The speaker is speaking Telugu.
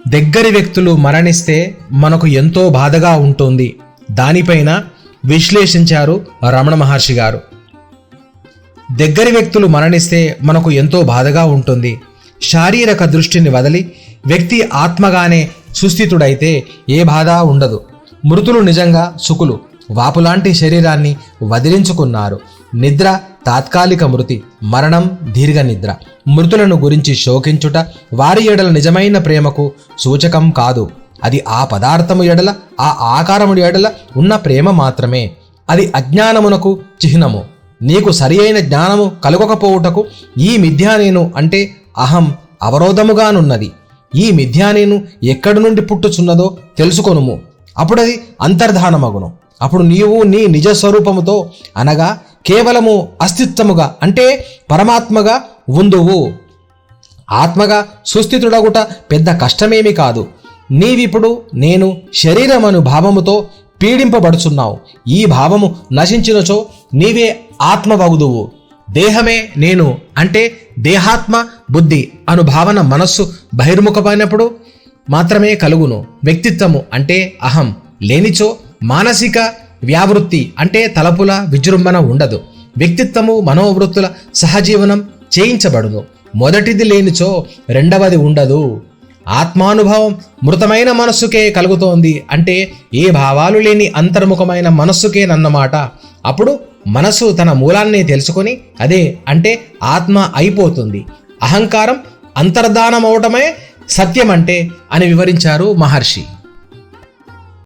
దగ్గరి వ్యక్తులు మరణిస్తే మనకు ఎంతో బాధగా ఉంటుంది. దానిపైన విశ్లేషించారు రమణ మహర్షి గారు. దగ్గరి వ్యక్తులు మరణిస్తే మనకు ఎంతో బాధగా ఉంటుంది. శారీరక దృష్టిని వదిలి వ్యక్తి ఆత్మగానే సుస్థితుడైతే ఏ బాధ ఉండదు. మృతులు నిజంగా సుఖులు. వాపులాంటి శరీరాన్ని వదిలించుకున్నారు. నిద్ర తాత్కాలిక మృతి, మరణం దీర్ఘ నిద్ర. మృతులను గురించి శోకించుట వారి ఎడల నిజమైన ప్రేమకు సూచకం కాదు. అది ఆ పదార్థము ఎడల, ఆ ఆకారము ఎడల ఉన్న ప్రేమ మాత్రమే. అది అజ్ఞానమునకు చిహ్నము. నీకు సరి అయిన జ్ఞానము కలుగకపోవుటకు ఈ మిథ్యా నేను అంటే అహం అవరోధముగానున్నది. ఈ మిథ్యా నేను ఎక్కడి నుండి పుట్టుచున్నదో తెలుసుకొనుము. అప్పుడది అంతర్ధానమగును. అప్పుడు నీవు నీ నిజ స్వరూపముతో అనగా కేవలము అస్తిత్వముగా అంటే పరమాత్మగా ఉందువు. ఆత్మగా సుస్థితుడగుట పెద్ద కష్టమేమి కాదు. నీవిప్పుడు నేను శరీరమను భావముతో పీడింపబడుచున్నావు. ఈ భావము నశించినచో నీవే ఆత్మవగుదువు. దేహమే నేను అంటే దేహాత్మ బుద్ధి అను భావన మనస్సు బహిర్ముఖమైనప్పుడు మాత్రమే కలుగును. వ్యక్తిత్వము అంటే అహం లేనిచో మానసిక వ్యావృత్తి అంటే తలపుల విజృంభణ ఉండదు. వ్యక్తిత్వము మనోవృత్తుల సహజీవనం చేయించబడును. మొదటిది లేనిచో రెండవది ఉండదు. ఆత్మానుభవం మృతమైన మనస్సుకే కలుగుతోంది అంటే ఏ భావాలు లేని అంతర్ముఖమైన మనస్సుకేనన్నమాట. అప్పుడు మనసు తన మూలాన్ని తెలుసుకొని అదే అంటే ఆత్మ అయిపోతుంది. అహంకారం అంతర్ధానమవటమే సత్యమంటే అని వివరించారు మహర్షి.